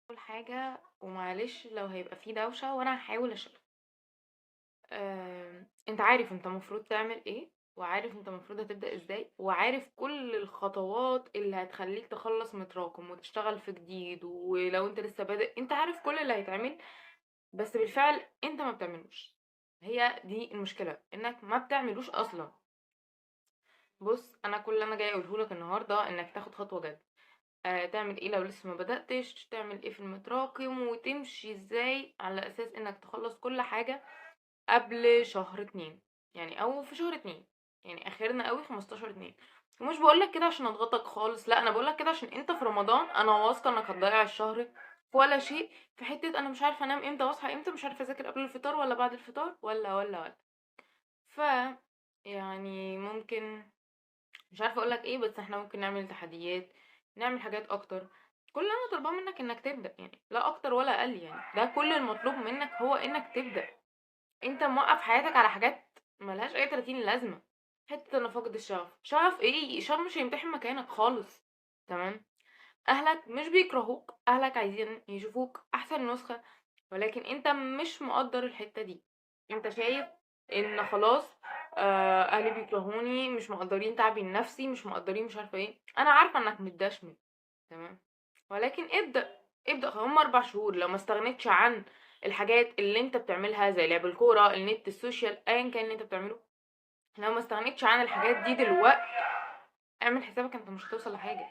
أول حاجة ومعلش لو هيبقى في دوشة وأنا هاحاول أشيلها. أنت عارف أنت المفروض تعمل إيه، وعارف أنت المفروض هتبدأ إزاي، وعارف كل الخطوات اللي هتخلّيك تخلّص متراكم وتشتغل في جديد، ولو أنت لسه بادئ أنت عارف كل اللي هيتعمل، بس بالفعل أنت ما بتعملوش. هي دي المشكلة، إنك ما بتعملوش أصلًا. بُص، أنا كل اللي أنا جاية أقوله لك النهارده إنك تاخد خطوة جد. تعمل إيه لو لسه ما بدأتش، تعمل إيه في المتراكم، وتمشي إزاي على أساس إنك تخلّص كل حاجة قبل شهر 2، يعني أو في شهر 2، يعني آخرنا أوي 15/2. ومش باقول لك كده عشان أضغطك خالص، لأ، أنا باقول لك كده عشان أنت في رمضان أنا واثقة إنك هتضيّع الشهر في ولا شيء، في حتة أنا مش عارفة أنام إمتى واصحى إمتى، مش عارفة أذاكر قبل الفطار والّا بعد الفطار والّا. ف يعني ممكن مش عارفة أقول لك إيه، بس إحنا ممكن نعمل تحديات، نعمل حاجات أكتر. كل اللي أنا طالباه منك إنك تبدأ، يعني لا أكتر ولا أقل، يعني ده كل المطلوب منك هو إنك تبدأ. أنت موقّف حياتك على حاجات ما لهاش أي 30 لازمة. حتة أنا فاقد الشغف، شغف إيه؟ الشغف مش هيمتحن مكانك خالص. تمام؟ أهلك مش بيكرهوك، أهلك عايزين يشوفوك أحسن نسخة، ولكن أنت مش مقدّر الحتّة دي. أنت شايف إن خلاص أهلي بيكرهوني، مش مقدّرين تعبي النفسي، مش مقدّرين مش عارفة إيه. أنا عارفة إنك متدشمل، تمام، ولكن ابدأ، ابدأ. هُم 4 شهور لو ما استغنيتش عن الحاجات اللي أنت بتعملها زي لعب الكورة، النت، السوشيال، أيًا كان اللي أنت بتعمله، لو ما استغنيتش عن الحاجات دي اعمل حسابك أنت مش هتوصل لحاجة.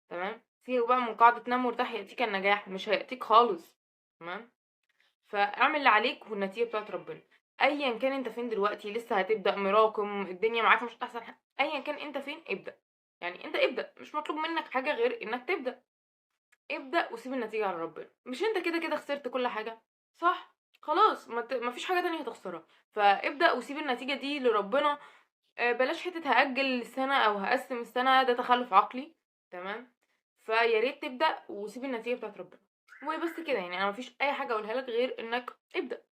تمام، سيبك بقى من قاعدة نام مرتاح يأتيك النجاح، مش هيأتيك خالص. تمام، فاعمل اللي عليك والنتيجة بتاعت ربنا. ايا كان انت فين دلوقتي، لسه هتبدأ مراكم، الدنيا معاك مش احسن حاجة، ايا كان انت فين ابدأ. يعني انت ابدأ، مش مطلوب منك حاجة غير انك تبدأ. ابدأ وسيب النتيجة على ربنا. مش انت كده كده خسرت كل حاجة؟ صح، خلاص ما فيش حاجة تانية هتخسرها، فابدأ وسيب النتيجة دي لربنا. بلاش حتة هأجل السنة او هقسم السنة، ده تخلف عقلي. تمام، فيا ريت تبدأ وسيب النتيجة بتاعت ربنا. وبس كده، يعني انا مفيش اي حاجة اقولها لك غير انك ابدأ.